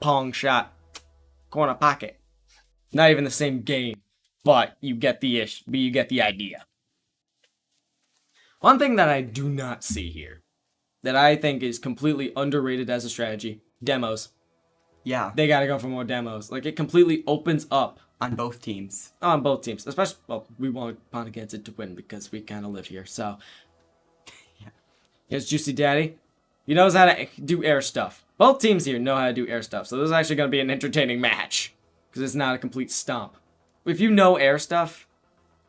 pong shot, corner pocket. Not even the same game, but you get the idea. One thing that I do not see here, that I think is completely underrated as a strategy, demos. Yeah. They gotta go for more demos. Like, it completely opens up. On both teams. On both teams. Especially, well, we want Ponaganset to win because we kind of live here, so. Yeah. Here's Juicy Daddy. He knows how to do air stuff. Both teams here know how to do air stuff, so this is actually going to be an entertaining match. Because it's not a complete stomp. If you know air stuff,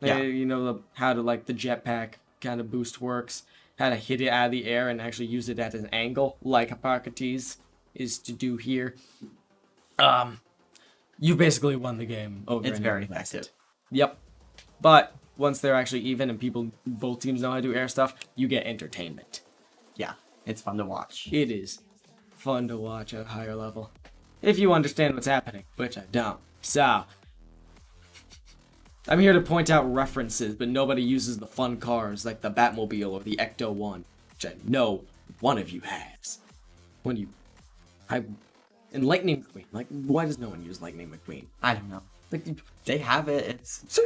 you know how to, like, the jetpack kind of boost works, how to hit it out of the air and actually use it at an angle, like Hippocrates is to do here. You basically won the game over. It's very effective. Yep. But once they're actually even and both teams know how to do air stuff, you get entertainment. Yeah, it's fun to watch. It is fun to watch at a higher level. If you understand what's happening, which I don't. So, I'm here to point out references, but nobody uses the fun cars like the Batmobile or the Ecto-1, which I know one of you has. And Lightning McQueen. Like, why does no one use Lightning McQueen? I don't know. Like, they have it. It's. So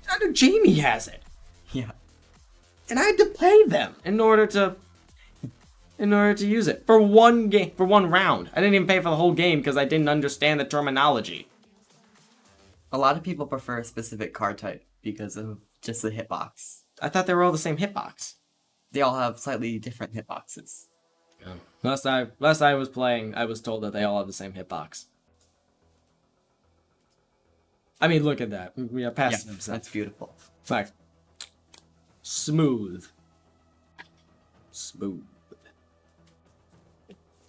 I know Jamie has it. Yeah. And I had to pay them in order to use it for one game, for one round. I didn't even pay for the whole game because I didn't understand the terminology. A lot of people prefer a specific card type because of just the hitbox. I thought they were all the same hitbox. They all have slightly different hitboxes. Last I was playing, I was told that they all have the same hitbox. I mean, look at that. We are passing them. That's beautiful. Like, smooth.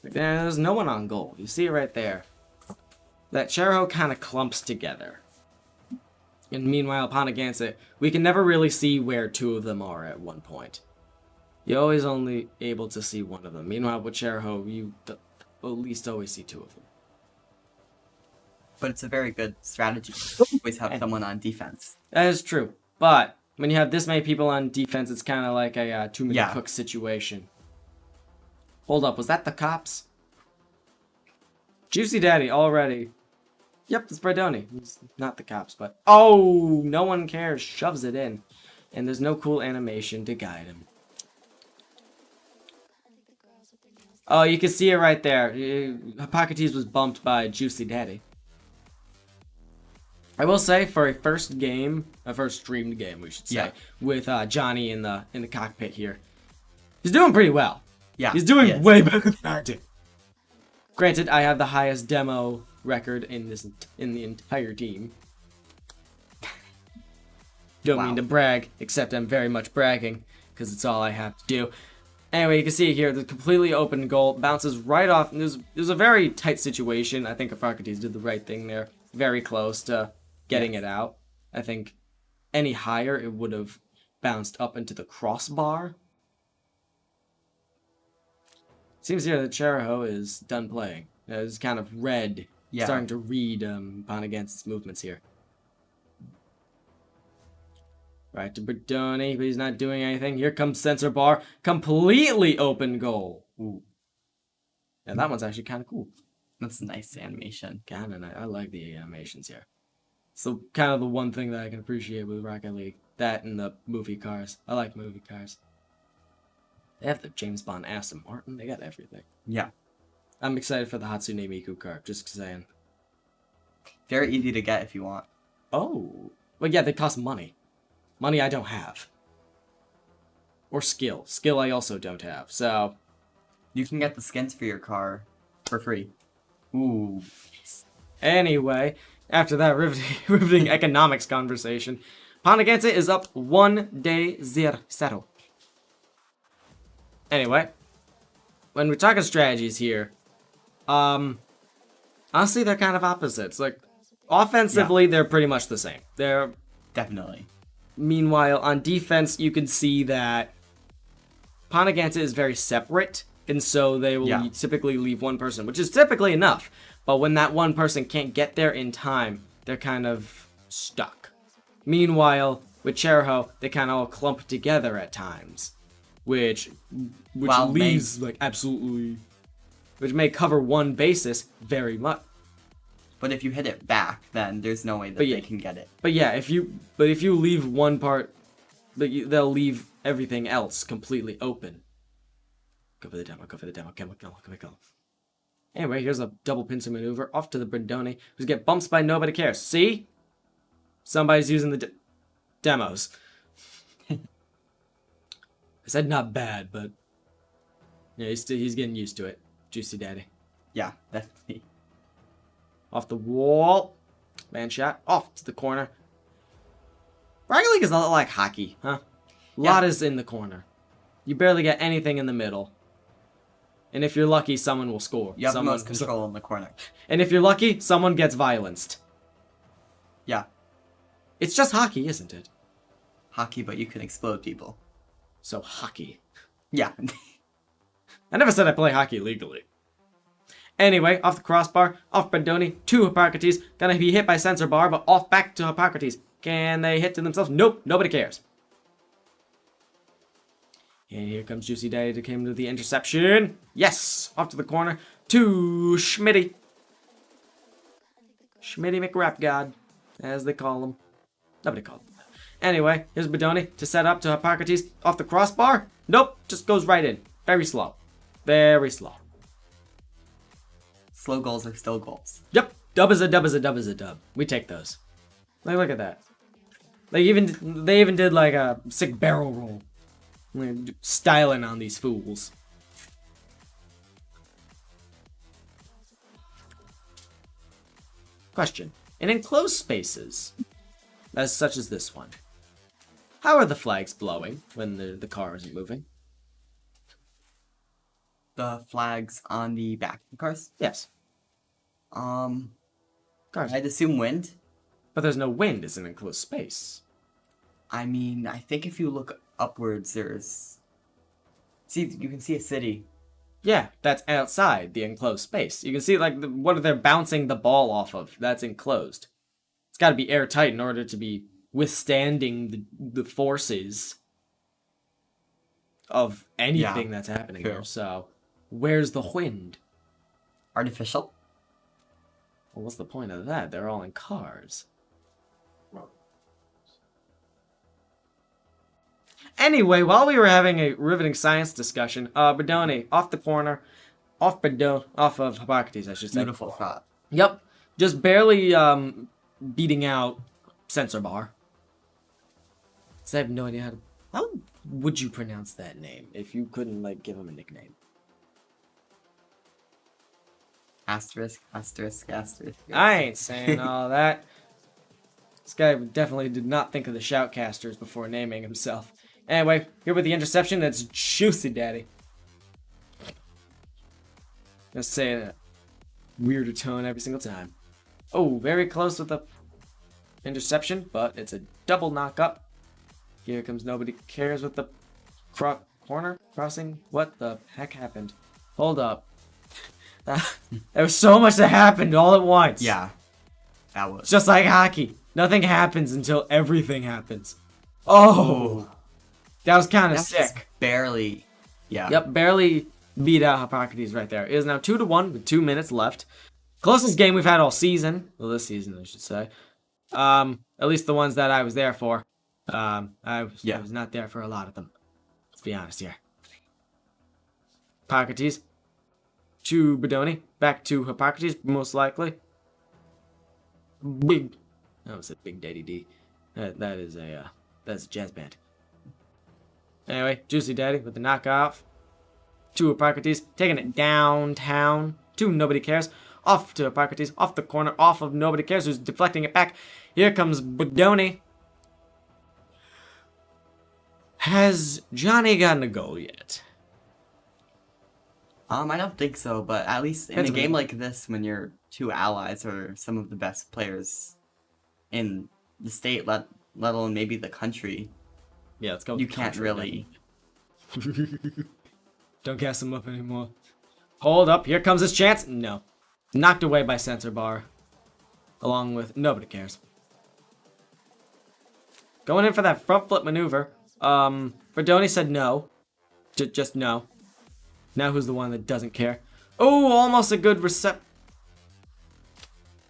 There's no one on goal. You see it right there. That Cherho kind of clumps together. And meanwhile, Ponaganset, we can never really see where two of them are at one point. You're always only able to see one of them. Meanwhile, with Cherho, you at least always see two of them. But it's a very good strategy to always have someone on defense. That is true. But when you have this many people on defense, it's kind of like a too many cooks situation. Hold up, was that the cops? Juicy Daddy already. Yep, it's Bradoni. It's not the cops, but... Oh, no one cares. Shoves it in. And there's no cool animation to guide him. Oh, you can see it right there. Hippocrates was bumped by Juicy Daddy. I will say, for a first streamed game, we should say, with Johnny in the cockpit here, he's doing pretty well. Yeah, he's doing way better than I did. Granted, I have the highest demo record in the entire team. Don't mean to brag, except I'm very much bragging, because it's all I have to do. Anyway, you can see here, the completely open goal bounces right off. And there's a very tight situation. I think Hippocrates did the right thing there. Very close to getting it out. I think any higher, it would have bounced up into the crossbar. Seems here that Cherho is done playing. It's kind of red. Starting to read Ponaganset's movements here. Right to Bradoni, but he's not doing anything. Here comes Sensor Bar. Completely open goal. Ooh. Yeah, that one's actually kind of cool. That's a nice animation. Kind of nice. I like the animations here. So kind of the one thing that I can appreciate with Rocket League. That and the movie cars. I like movie cars. They have the James Bond Aston Martin. They got everything. Yeah. I'm excited for the Hatsune Miku car. Just saying. Very easy to get if you want. Oh. Well, yeah, they cost money. Money I don't have. Or skill. Skill I also don't have. So. You can get the skins for your car for free. Ooh. Anyway, after that riveting economics conversation, Ponaganset is up 1-0. Anyway, when we're talking strategies here, honestly, they're kind of opposites. Like, offensively, they're pretty much the same. They're definitely. Meanwhile, on defense, you can see that Ponaganset is very separate, and so they will typically leave one person, which is typically enough. But when that one person can't get there in time, they're kind of stuck. Meanwhile, with Cherho, they kind of all clump together at times, which leaves like absolutely which may cover one basis very much. But if you hit it back, then there's no way that they can get it. But yeah, if you leave one part, they'll leave everything else completely open. Go for the demo. Go for the demo. Come on. Anyway, here's a double pincer maneuver off to the Brindoni, who's get bumps by nobody cares. See? Somebody's using the demos. I said not bad, but yeah, he's getting used to it. Juicy Daddy. Yeah, definitely. Off the wall. Man shot. Off to the corner. Rocket League is a lot like hockey, huh? A lot is in the corner. You barely get anything in the middle. And if you're lucky, someone will score. You have the most control in the corner. And if you're lucky, someone gets violenced. Yeah. It's just hockey, isn't it? Hockey, but you can explode people. So hockey. Yeah. I never said I play hockey legally. Anyway, off the crossbar, off Brindoni, to Hippocrates. Gonna be hit by sensor bar, but off back to Hippocrates. Can they hit to themselves? Nope, nobody cares. And here comes Juicy Daddy to come to the interception. Yes! Off to the corner. To Schmitty. Schmitty McRapgod, as they call him. Nobody called him that. Anyway, here's Brindoni to set up to Hippocrates. Off the crossbar. Nope, just goes right in. Very slow. Very slow. Slow goals are still goals. Yep. Dub is a dub is a dub is a dub. We take those. Like, look at that. They even did like a sick barrel roll. Styling on these fools. Question. In enclosed spaces, such as this one, how are the flags blowing when the car isn't moving? The flags on the back of the cars? Yes. Cars. I'd assume wind. But there's no wind. It's an enclosed space. I mean, I think if you look upwards, there's... See, you can see a city. Yeah, that's outside the enclosed space. You can see, like, what they're bouncing the ball off of. That's enclosed. It's got to be airtight in order to be withstanding the forces of anything that's happening true. there. So, where's the wind? Artificial? Well, what's the point of that? They're all in cars. Anyway, while we were having a riveting science discussion, Brindoni, off the corner, off of Hippocrates, I should say. Beautiful shot. Yep, just barely beating out Sensor Bar. So I have no idea how would you pronounce that name if you couldn't, like, give him a nickname? Asterisk, asterisk, asterisk. I ain't saying all that. This guy definitely did not think of the shoutcasters before naming himself. Anyway, here with the interception, that's Juicy Daddy. Let's say a weirder tone every single time. Oh, very close with the interception, but it's a double knock-up. Here comes Nobody Cares with the corner crossing. What the heck happened? Hold up. There was so much that happened all at once. Yeah, that was. It's just like hockey. Nothing happens until everything happens. Oh. That was kind of sick. Barely. Yeah. Yep, barely beat out Hippocrates right there. It is now 2-1 with 2 minutes left. Closest game we've had all season. Well, this season, I should say. At least the ones that I was there for. I was not there for a lot of them. Let's be honest here. Hippocrates to Brindoni. Back to Hippocrates, most likely. Big. I was a Big Daddy D. That's a jazz band. Anyway, Juicy Daddy with the knockoff. To Hippocrates, taking it downtown. To Nobody Cares. Off to Hippocrates, off the corner, off of Nobody Cares, who's deflecting it back. Here comes Brindoni. Has Johnny gotten a goal yet? I don't think so, but at least in a game like this, when your two allies are some of the best players in the state, let alone maybe the country. Yeah, let's go. You can't really. Don't gas him up anymore. Hold up, here comes his chance. No. Knocked away by Sensor Bar. Along with Nobody Cares. Going in for that front flip maneuver. Brindoni said no. Just no. Now who's the one that doesn't care? Oh, almost a good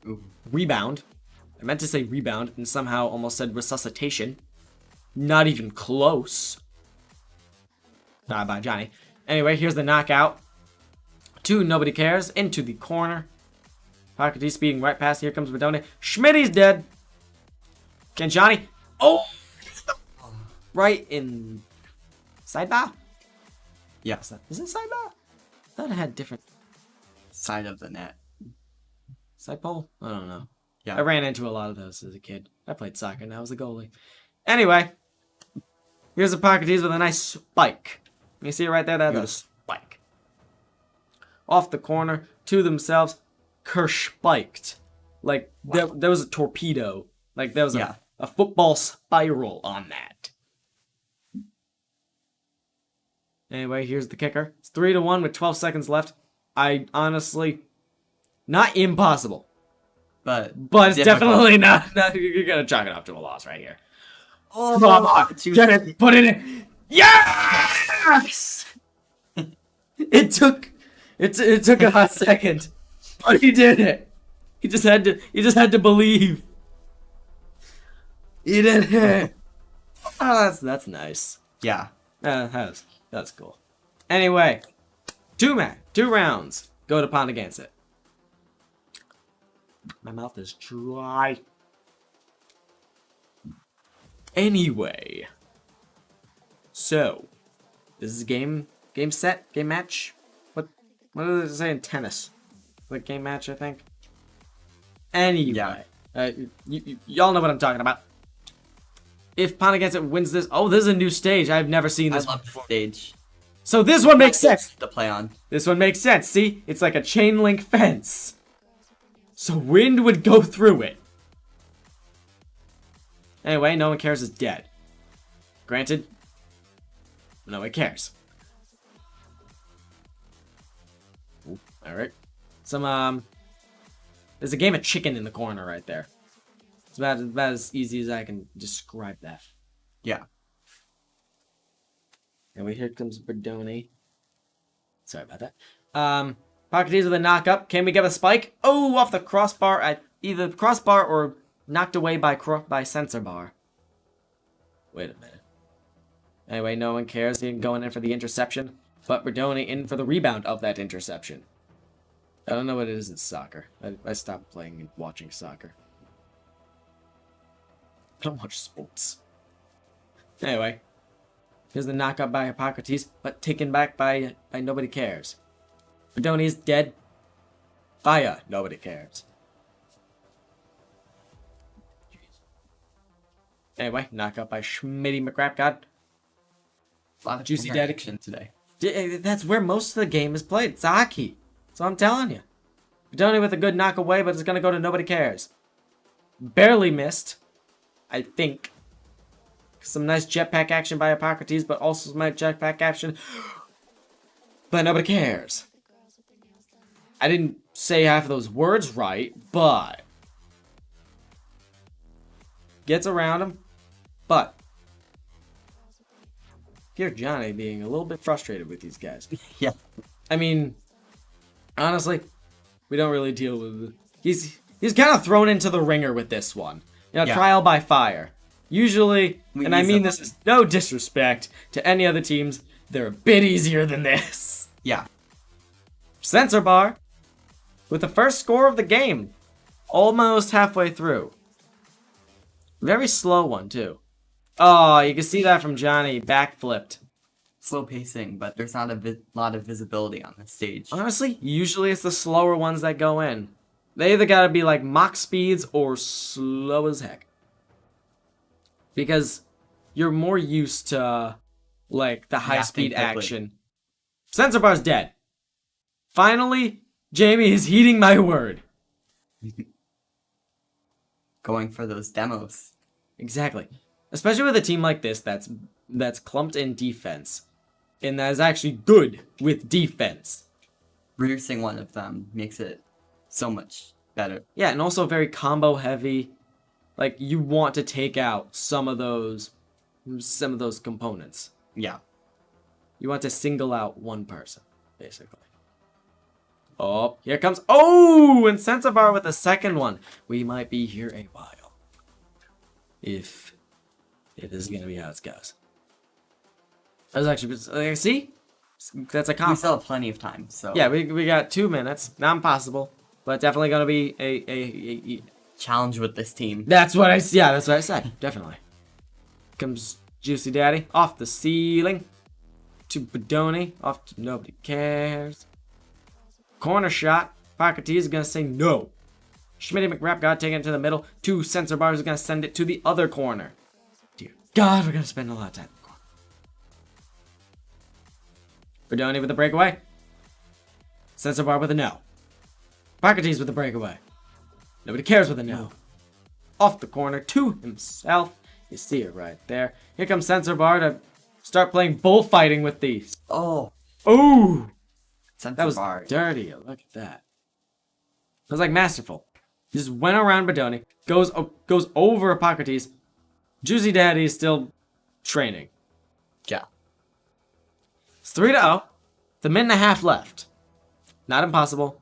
Ooh. rebound. I meant to say rebound and somehow almost said resuscitation. Not even close. By Johnny. Anyway, here's the knockout. 2, nobody cares. Into the corner. Pocket speeding right past. Here comes Madonna. Schmitty's dead. Can Johnny? Oh! Right in sidebar? Yeah. Is it sidebar? I thought it had different Side of the net. side pole. I don't know. Yeah. I ran into a lot of those as a kid. I played soccer and I was a goalie. Anyway, here's a Pocketese with a nice spike. You see it right there? That's a spike. Off the corner to themselves, kerspiked. Like there was a torpedo. Like there was a football spiral on that. Anyway, here's the kicker. It's 3-1 with 12 seconds left. I honestly, not impossible, but it's definitely not. You're gonna chalk it up to a loss right here. Oh, come on, get it, put it in. Yes! It took a hot second, but he did it. He just had to believe. He did it. Oh, that's nice. Yeah. That's cool. Anyway, 2 rounds go to Ponaganset. My mouth is dry. Anyway, so this is game match. What does it say in tennis? Like game match, I think. Anyway, y'all know what I'm talking about. If Ponaganset wins this, this is a new stage. I've never seen this. I love the stage. So this one makes sense to play on. This one makes sense. See, it's like a chain link fence. So wind would go through it. Anyway, no one cares is dead. Granted, no one cares. All right. There's a game of chicken in the corner right there. It's about as easy as I can describe that. Yeah. Anyway, here comes Berdoni. Sorry about that. Pocketese with a knock up. Can we get a spike? Oh, off the crossbar. Either crossbar or knocked away by sensor bar. Wait a minute. Anyway, no one cares. He going in for the interception. But Berdoni in for the rebound of that interception. I don't know what it is in soccer. I stopped playing and watching soccer. I don't watch sports. Anyway. Here's the knockout by Hippocrates, but taken back by nobody cares. Berdoni is dead. Fire, nobody cares. Anyway, knockout by Schmitty McCrapgod. A lot of Juicy action today. That's where most of the game is played. It's hockey. So I'm telling you. Berdoni with a good knock away, but it's going to go to nobody cares. Barely missed, I think. Some nice jetpack action by Hippocrates, but also some nice jetpack action. But nobody cares. I didn't say half of those words right, but gets around him. But here's Johnny being a little bit frustrated with these guys. Yeah. I mean, honestly, we don't really deal with. He's kind of thrown into the ringer with this one. Trial by fire. Usually, and I mean this is no disrespect to any other teams, they're a bit easier than this. Yeah. Sensor bar with the first score of the game, almost halfway through. Very slow one, too. Oh, you can see that from Johnny, backflipped. Slow pacing, but there's not a lot of visibility on this stage. Honestly, usually it's the slower ones that go in. They either gotta be like Mach speeds or slow as heck. Because you're more used to, like, the high-speed action. Sensor bar's dead. Finally, Jamie is heeding my word. Going for those demos. Exactly. Especially with a team like this that's clumped in defense. And that is actually good with defense. Reducing one of them makes it so much better. Yeah, and also very combo heavy. Like, you want to take out some of those components. Yeah. You want to single out one person, basically. Oh, here comes. Oh, and Sensabar with the second one. We might be here a while. If it is going to be how it goes. That was actually, see? That's a We comp. still have plenty of time, so. Yeah, we got 2 minutes. Not impossible, but definitely going to be a Challenge with this team. That's what I said. Definitely. Comes Juicy Daddy off the ceiling to Bedoni. Off to nobody cares. Corner shot. Pocket is gonna say no. Schmitty McRap got taken to the middle. 2 sensor bars are gonna send it to the other corner. Dear God, we're gonna spend a lot of time. Bedoni with a breakaway. Sensor bar with a no. Pocket with a breakaway. Nobody cares with a no. Off the corner to himself. You see it right there. Here comes Sensor Bar to start playing bullfighting with these. Oh. Ooh. Sensor That was bar. dirty. Look at that. It was like masterful. He just went around Bedoni. Goes over Hippocrates. Juicy Daddy is still training. Yeah. It's 3-0. The minute and a half left. Not impossible,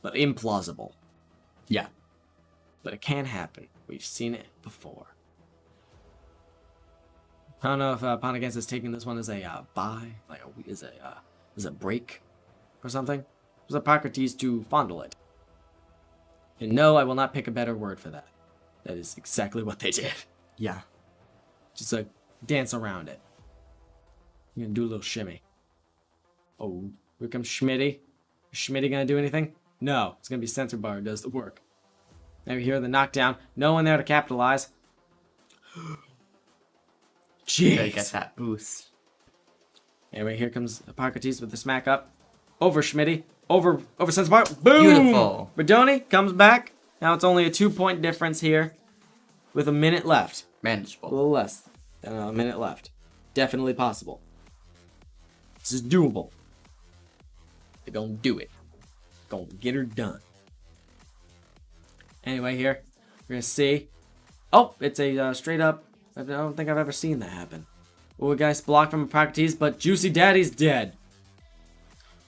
but implausible. Yeah. But it can happen. We've seen it before. I don't know if Ponaganset is taking this one as a bye, like as a break or something. There's a Hippocrates to fondle it. And no, I will not pick a better word for that. That is exactly what they did. Yeah. Just like dance around it. You're gonna do a little shimmy. Oh, here comes Schmitty. Is Schmitty gonna do anything? No, it's gonna be Sensor Bar who does the work. Maybe here the knockdown. No one there to capitalize. Jeez. Gotta get that boost. Anyway, here comes Hippocrates with the smack up. Over Schmitty. Over Sensor Bar. Boom! Beautiful. Bedoni comes back. Now it's only a 2-point difference here. With a minute left. A Manageable. little less than a minute left. Definitely possible. This is doable. They're gonna do it. Gonna get her done. Anyway, here we're gonna see. Oh, it's a straight up. I don't think I've ever seen that happen. Oh, a guy's blocked from Hippocrates, but Juicy Daddy's dead.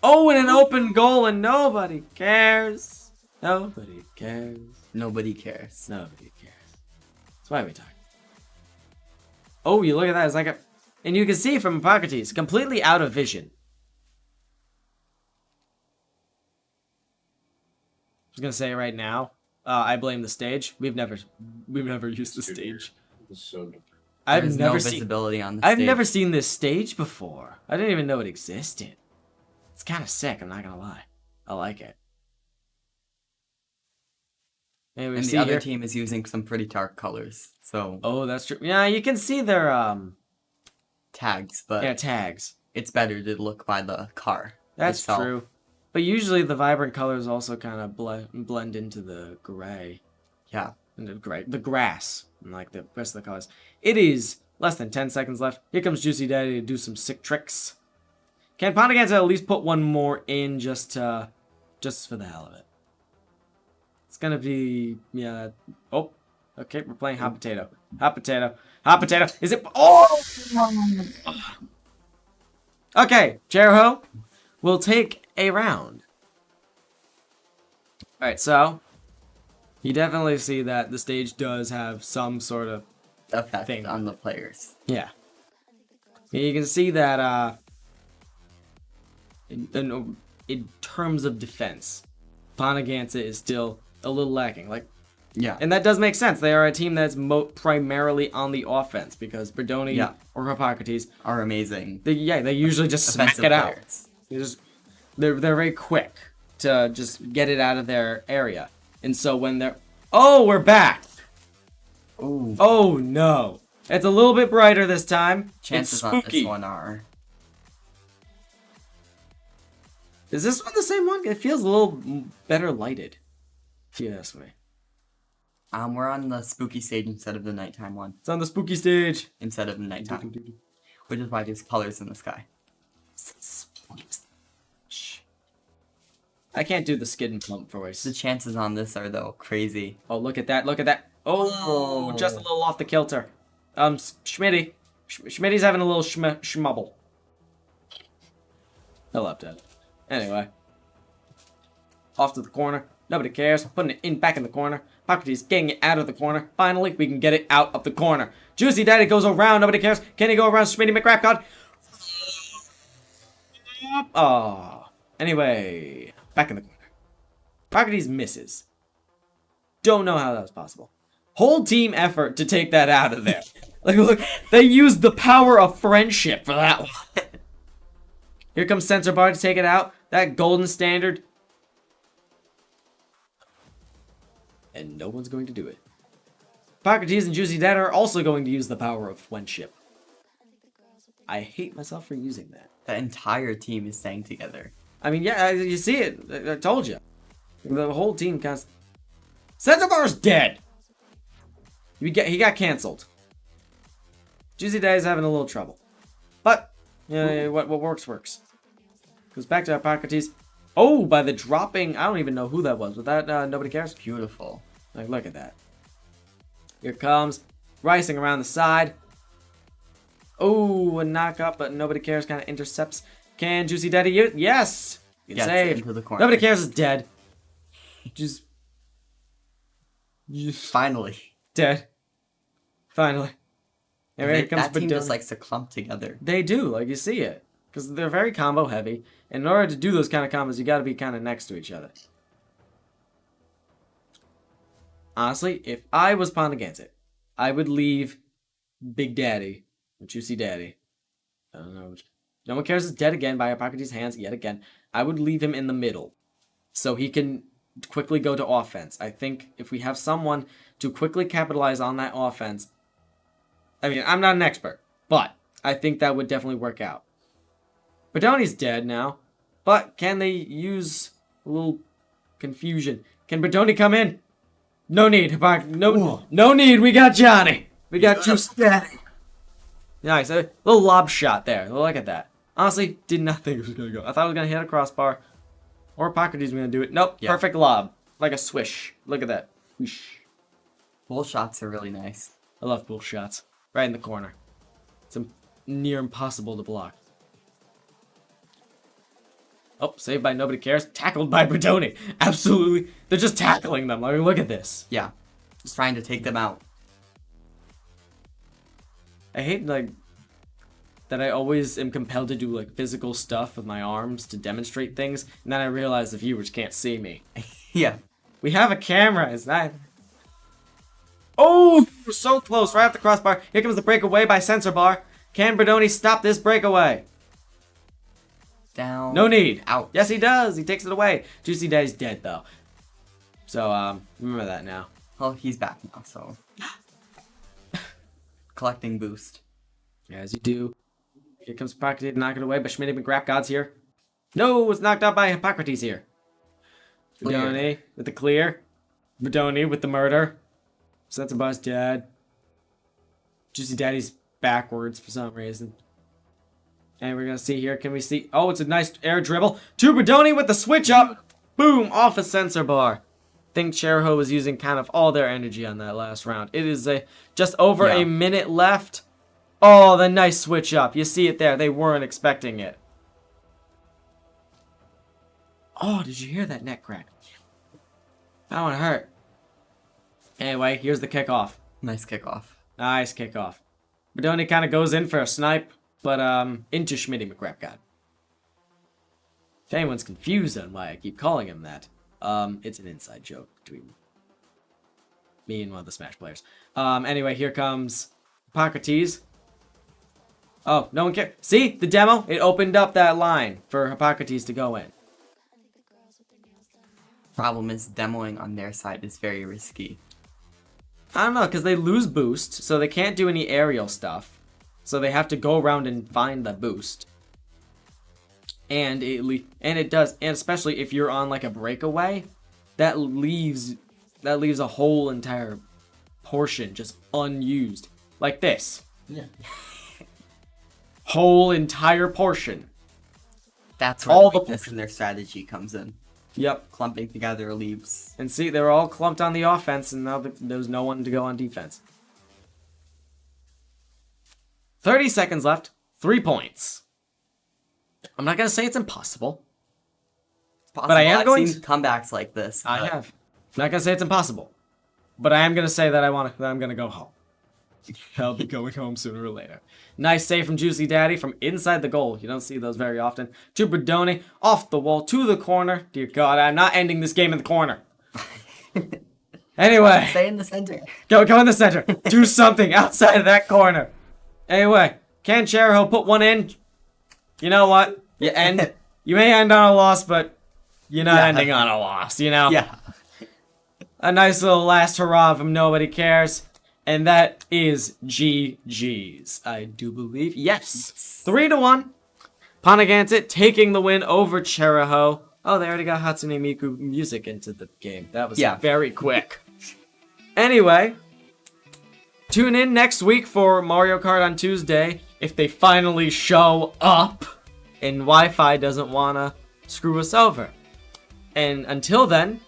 Oh, and an open goal, and nobody cares. Nobody cares. Nobody cares. Nobody cares. That's why we talk. Oh, you look at that. It's like a... And you can see from Hippocrates, completely out of vision. I was going to say right now, I blame the stage. We've never used the stage. There's no visibility on the I've stage. never seen this stage before. I didn't even know it existed. It's kind of sick, I'm not going to lie. I like it. And the other team is using some pretty dark colors, so... Oh, that's true. Yeah, you can see their, tags, but... Yeah, tags. It's better to look by the car That's itself. true. But usually the vibrant colors also kind of blend into the gray. Yeah. Into the grass, and like the rest of the colors. It is less than 10 seconds left. Here comes Juicy Daddy to do some sick tricks. Can Ponaganset at least put one more in just for the hell of it? It's gonna be, yeah. Oh, okay, we're playing hot potato. Hot potato. Hot potato. Is it? Oh! Okay, Jericho will take a round. Alright, so you definitely see that the stage does have some sort of Effect thing on the players. Yeah. You can see that in terms of defense, Ponaganset is still a little lacking. Like, Yeah. and that does make sense. They are a team that's primarily on the offense because Bedoni or Hippocrates Are amazing. they usually just smack Offensive it out. players. They're very quick to just get it out of their area. And so when they're... Oh, we're back! Ooh. Oh, no. It's a little bit brighter this time. Chances it's on spooky. this one are... Is this one the same one? It feels a little better lighted, if you ask me. We're on the spooky stage instead of the nighttime one. It's on the spooky stage. Instead of the nighttime. Which is why there's colors in the sky. Shh. I can't do the skid and plump voice. The chances on this are, though, crazy. Oh, look at that. Look at that. Oh, just a little off the kilter. Schmitty. Schmitty's having a little schmubble. I love that. Anyway. Off to the corner. Nobody cares. Putting it in back in the corner. Hippocrates getting it out of the corner. Finally, we can get it out of the corner. Juicy Daddy goes around. Nobody cares. Can he go around Smitty McGrapcod? Oh. Anyway, back in the corner. Hippocrates misses. Don't know how that was possible. Whole team effort to take that out of there. Like, look, they used the power of friendship for that one. Here comes Sensor Bar to take it out. That golden standard. And no one's going to do it. Hippocrates and Juicy Dad are also going to use the power of friendship. I hate myself for using that. The entire team is staying together. I mean, yeah, you see it. I told you. The whole team kind of... Sensor Bar's dead! He got canceled. Juicy Daddy's having a little trouble. But, yeah, what works, works. Goes back to Hippocrates. Oh, by the dropping... I don't even know who that was, but that, nobody cares. Beautiful. Like, look at that. Here comes. Ricing around the side. Oh, a knock up, but nobody cares. Kind of intercepts. Can Juicy Daddy use it? Yes! Good save. Into the corner. Nobody cares is dead. Just... Finally. Dead. Finally. And here comes that team Badoni. just likes to clump together. They do, like you see it. Because they're very combo heavy. And in order to do those kind of combos, you gotta be kind of next to each other. Honestly, if I was Ponaganset, I would leave Big Daddy, or Juicy Daddy. I don't know. No one cares is dead again by Hippocrates' hands yet again. I would leave him in the middle. So he can quickly go to offense. I think if we have someone to quickly capitalize on that offense... I mean, I'm not an expert, but I think that would definitely work out. Badoni's dead now, but can they use a little confusion? Can Badoni come in? No need. No need. We got Johnny. We got Juicy Daddy. Nice. A little lob shot there. Look at that. Honestly, did not think it was going to go. I thought it was going to hit a crossbar. Or Hippocrates was going to do it. Nope. Yeah. Perfect lob. Like a swish. Look at that. Whoosh. Bull shots are really nice. I love bull shots. Right in the corner. It's near impossible to block. Oh, saved by nobody cares. Tackled by Badoni. Absolutely. They're just tackling them. I mean, look at this. Yeah. Just trying to take them out. I hate, like, that I always am compelled to do, like, physical stuff with my arms to demonstrate things, and then I realize the viewers can't see me. Yeah. We have a camera. It's not... Oh, we're so close. Right off the crossbar. Here comes the breakaway by Sensor Bar. Can Badoni stop this breakaway? Down. No need. Out. Yes, he does. He takes it away. Juicy Daddy's dead, though. So, remember that now. Well, he's back now, so... Collecting boost. As you do. Here comes Hippocrates to knock it away, but Schmitty McGrapgod's here. No, it's knocked out by Hippocrates here. Badoni with the clear. Badoni with the murder. Sensor Bar's dead. Juicy Daddy's backwards for some reason. And we're going to see here. Can we see? Oh, it's a nice air dribble. To Badoni with the switch up. Boom. Off a Sensor Bar. I think Cherho was using kind of all their energy on that last round. It is just over a minute left. Oh, the nice switch up. You see it there. They weren't expecting it. Oh, did you hear that neck crack? That one hurt. Anyway, here's the kickoff. Nice kickoff. Nice kickoff. Badoni kind of goes in for a snipe, but into Schmitty McGrapcod. If anyone's confused on why I keep calling him that, it's an inside joke between me and one of the Smash players. Anyway, here comes Hippocrates. Oh, no one cares. See, the demo? It opened up that line for Hippocrates to go in. Problem is, demoing on their side is very risky. I don't know, because they lose boost, so they can't do any aerial stuff. So they have to go around and find the boost. And it does, and especially if you're on like a breakaway, that leaves a whole entire portion just unused. Like this. Yeah. Whole entire portion. That's where all the weakness in their strategy comes in. Yep. Clumping together leaves. And see, they were all clumped on the offense, and now there's no one to go on defense. 30 seconds left. 3 points. I'm not going to say it's impossible. possible. But I am I've going seen comebacks like this. I but- have. I'm not gonna say it's impossible, but I am gonna say that I'm gonna go home. I'll be going home sooner or later. Nice save from Juicy Daddy from inside the goal. You don't see those very often. To Berdoni, off the wall, to the corner. Dear God, I'm not ending this game in the corner. Anyway. Stay in the center. Go in the center. Do something outside of that corner. Anyway, Canchero put one in. You know what? You may end on a loss, but you're not ending on a loss, you know? Yeah. A nice little last hurrah from Nobody Cares. And that is GG's, I do believe. Yes. 3-1. Ponaganset taking the win over Cheraho. Oh, they already got Hatsune Miku music into the game. That was very quick. Anyway, tune in next week for Mario Kart on Tuesday if they finally show up and Wi-Fi doesn't want to screw us over. And until then,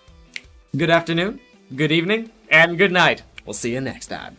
good afternoon, good evening, and good night. We'll see you next time.